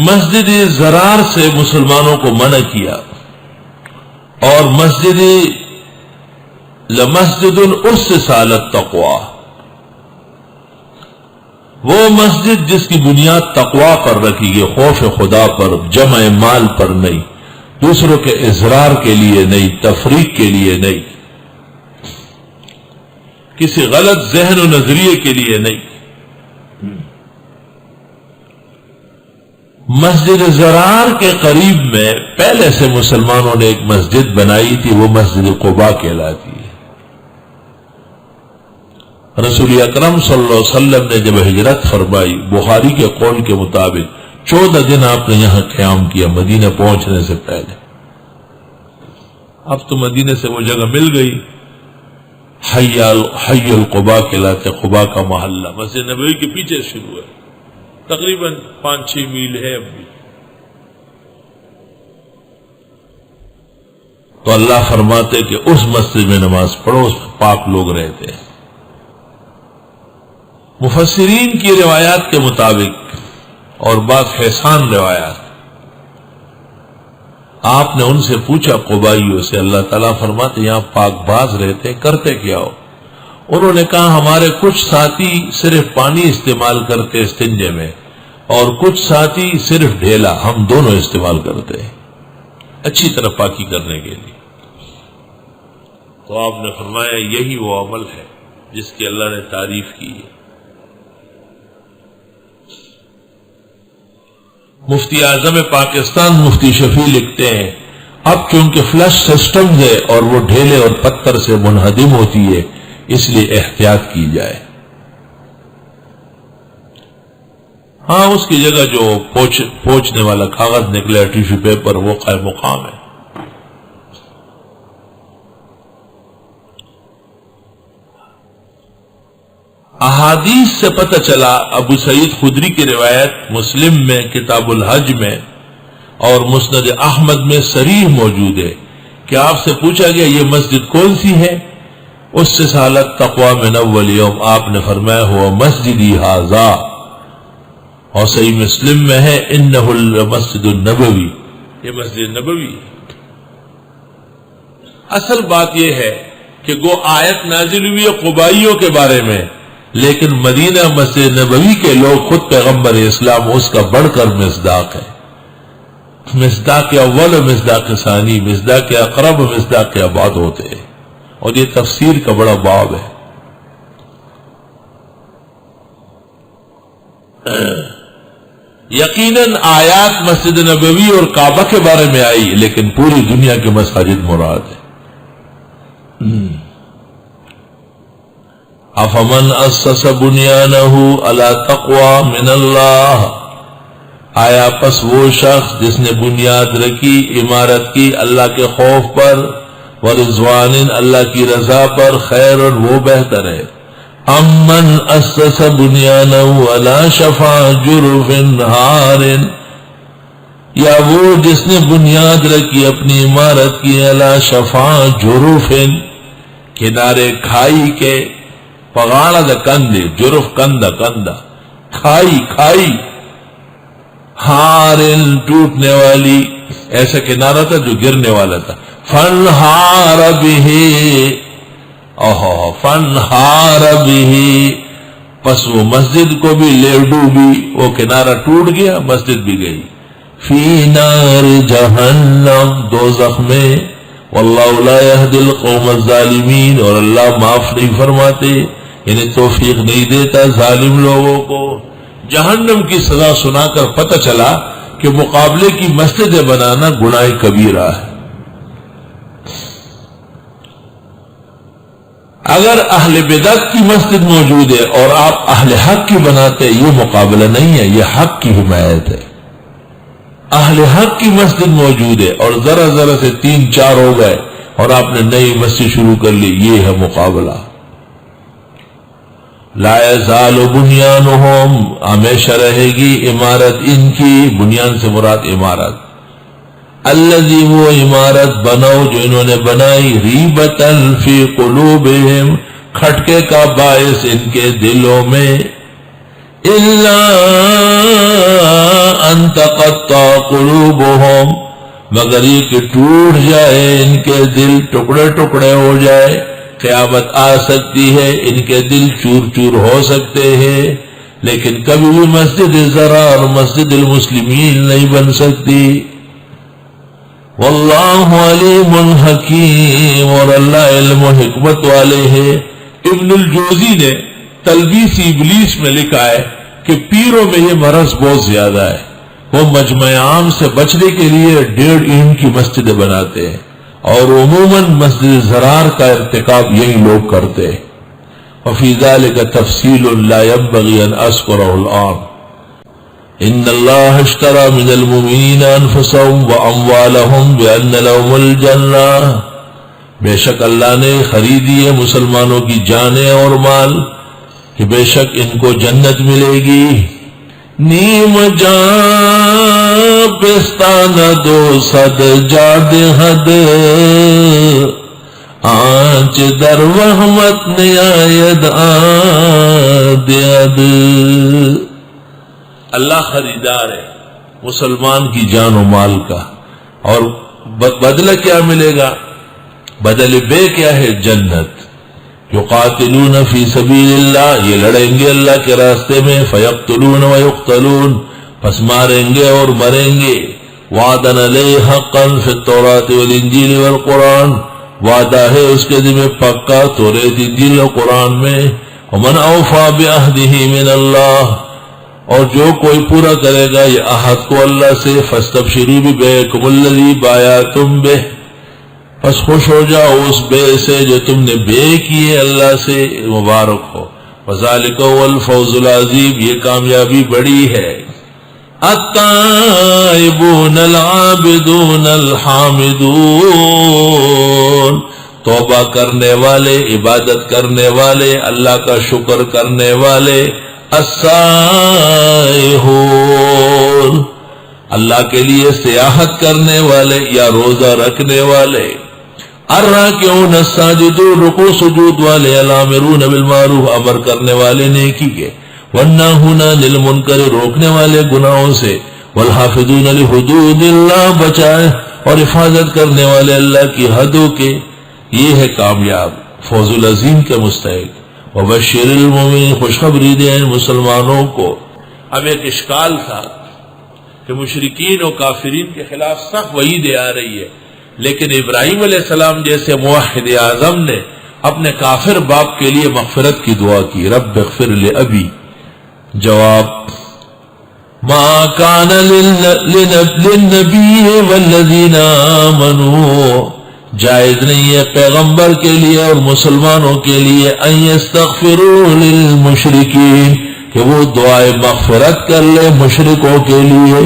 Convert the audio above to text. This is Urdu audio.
مسجد زرار سے مسلمانوں کو منع کیا، اور لمسجد اسس علی التقوی، وہ مسجد جس کی بنیاد تقوی پر رکھی گئی، خوف خدا پر، جمع مال پر نہیں، دوسروں کے اضرار کے لیے نہیں، تفریق کے لیے نہیں، کسی غلط ذہن و نظریے کے لیے نہیں۔ مسجد زرار کے قریب میں پہلے سے مسلمانوں نے ایک مسجد بنائی تھی، وہ مسجد قباء کہلاتی ہے۔ رسول اکرم صلی اللہ علیہ وسلم نے جب ہجرت فرمائی، بخاری کے قول کے مطابق 14 دن آپ نے یہاں قیام کیا مدینہ پہنچنے سے پہلے۔ اب تو مدینہ سے وہ جگہ مل گئی، حی القباء کہلاتے، قباء کا محلہ مسجد نبوی کے پیچھے شروع ہے، تقریباً 5-6 میل ہے اب بھی۔ تو اللہ فرماتے کہ اس مسجد میں نماز پڑھو، اس میں پاک لوگ رہتے ہیں۔ مفسرین کی روایات کے مطابق اور بعض حسان روایات، آپ نے ان سے پوچھا قبائیوں سے، اللہ تعالیٰ فرماتے یہاں پاک باز رہتے، کرتے کیا ہو؟ انہوں نے کہا ہمارے کچھ ساتھی صرف پانی استعمال کرتے استنجے میں، اور کچھ ساتھی صرف ڈھیلا، ہم دونوں استعمال کرتے ہیں اچھی طرح پاکی کرنے کے لیے۔ تو آپ نے فرمایا یہی وہ عمل ہے جس کی اللہ نے تعریف کی ہے۔ مفتی اعظم پاکستان مفتی شفیع لکھتے ہیں اب چونکہ فلش سسٹم ہے اور وہ ڈھیلے اور پتھر سے منہدم ہوتی ہے، اس لیے احتیاط کی جائے۔ ہاں اس کی جگہ جو پوچھنے والا کاغذ نکلے، ٹیشو پیپر، وہ قائم مقام ہے۔ احادیث سے پتہ چلا، ابو سعید خدری کی روایت مسلم میں کتاب الحج میں اور مسند احمد میں صریح موجود ہے کہ آپ سے پوچھا گیا یہ مسجد کون سی ہے؟ اس سے سالت تقوی من اول یوم، آپ نے فرمایا ہوا مسجدی ھذا، اور صحیح مسلم میں ہے انہ المسجد النبوی، یہ مسجد نبوی ہے۔ اصل بات یہ ہے کہ گو آیت نازل ہوئی ہے قبائیوں کے بارے میں، لیکن مدینہ مسجد نبوی کے لوگ خود پیغمبر اسلام اس کا بڑھ کر مصداق ہے، مصداق اول و مصداق ثانی، مصداق اقرب و مصداق ابعد ہوتے ہیں، اور یہ تفسیر کا بڑا باب ہے۔ یقیناً آیات مسجد نبوی اور کعبہ کے بارے میں آئی، لیکن پوری دنیا کے مساجد مراد ہے۔ افمن اسس بنیانہ علی تقوی من اللہ، آیا پس وہ شخص جس نے بنیاد رکھی، عمارت کی اللہ کے خوف پر، ورضوان اللہ کی رضا پر، خیر وہ بہتر ہے، امن اسس بنیانہ علی شفا جرف ہار، یا وہ جس نے بنیاد رکھی اپنی عمارت کی علی شفا جرف، کنارے کھائی کے، پگاڑا دا کندے، جرف کندہ کندہ، کھائی ہارن ٹوٹنے والی، ایسا کنارہ تھا جو گرنے والا تھا، فنہار بہ، فنہار بہ، پس وہ مسجد کو بھی لے ڈوبی، وہ کنارہ ٹوٹ گیا، مسجد بھی گئی، فی نار جہنم، دوزخ میں، واللہ لا یہدی القوم الظالمین، اور اللہ معاف نہیں فرماتے، یعنی توفیق نہیں دیتا ظالم لوگوں کو۔ جہنم کی سزا سنا کر پتہ چلا کہ مقابلے کی مسجدیں بنانا گناہ کبیرہ ہے۔ اگر اہل بدعت کی مسجد موجود ہے اور آپ اہل حق کی بناتے، یہ مقابلہ نہیں ہے، یہ حق کی حمایت ہے۔ اہل حق کی مسجد موجود ہے اور ذرا ذرا سے 3-4 ہو گئے اور آپ نے نئی مسجد شروع کر لی، یہ ہے مقابلہ۔ لا یزال بنیانہم، ہمیشہ رہے گی عمارت ان کی، بنیان سے مراد عمارت، الذی وہ عمارت بناؤ جو انہوں نے بنائی، ریبتاً فی قلوبہم، کھٹکے کا باعث ان کے دلوں میں، الا ان تقطع قلوبهم، مگر یہ کہ ٹوٹ جائے ان کے دل، ٹکڑے ٹکڑے ہو جائے. قیامت آ سکتی ہے، ان کے دل چور چور ہو سکتے ہیں، لیکن کبھی بھی مسجد ضرار اور مسجد المسلمین نہیں بن سکتی. واللہ علیم حکیم، اور اللہ علم و حکمت والے ہیں. ابن الجوزی نے تلبیس ابلیس میں لکھا ہے کہ پیروں میں یہ مرض بہت زیادہ ہے. وہ مجمع عام سے بچنے کے لیے 1.5 اینٹ کی مسجدیں بناتے ہیں، اور عموماً مسجد ضرار کا ارتکاب یہی لوگ کرتے ہیں. وفی ذلک تفصیل لا ينبغي ان اذکرہ الآن. ان اللہ اشتری من المؤمنین انفسهم واموالهم بان لهم الجنہ، بے شک اللہ نے خریدی ہے مسلمانوں کی جانیں اور مال کہ بے شک ان کو جنت ملے گی. نیم جان پستانہ دو صد جاد حد، آنچ در وحمت نیاید آدید. اللہ خریدار ہے مسلمان کی جان و مال کا، اور بدلہ کیا ملے گا؟ بدل بے کیا ہے؟ جنت. یقاتلون فی سبیل اللہ، یہ لڑیں گے اللہ کے راستے میں. فیقتلون ویقتلون، پس ماریں گے اور مریں گے. وعدن علیہ حقا فی التوراۃ والانجیل والقرآن، وعدہ ہے اس کے ذمہ پکا توریت انجیل و قرآن میں. ومن اوفی بعہدہ من اللہ، اور جو کوئی پورا کرے گا یہ عہد کو اللہ سے. فاستبشروا ببیعکم الذی بایعتم بہ، پس خوش ہو جاؤ اس بے سے جو تم نے بے کیے اللہ سے، مبارک ہو. وذالک هو الفوز العظیم، یہ کامیابی بڑی ہے. التائبون العابدون الحامدون، توبہ کرنے والے، عبادت کرنے والے، اللہ کا شکر کرنے والے. السائحون، اللہ کے لیے سیاحت کرنے والے یا روزہ رکھنے والے. الراکعون الساجدون، رکوع سجود والے. الامرون بالمعروف، امر کرنے والے نیکی کے. والناہون عن المنکر، روکنے والے گناہوں سے. والحافظون لحدود اللہ، بچائے اور حفاظت کرنے والے اللہ کی حدوں کے. یہ ہے کامیاب، فوز العظیم کے مستحق. وبشر المؤمنین، خوشخبری دے مسلمانوں کو. اب ایک اشکال تھا کہ مشرکین و کافرین کے خلاف سخت وعیدیں آ رہی ہے، لیکن ابراہیم علیہ السلام جیسے موحد اعظم نے اپنے کافر باپ کے لیے مغفرت کی دعا کی. رب اغفر لأبی. جواب: ما کان للنبی والذین آمنوا، جائز نہیں ہے پیغمبر کے لیے اور مسلمانوں کے لیے ان یستغفروا للمشرکین، کہ وہ دعائے مغفرت کر لے مشرکوں کے لیے.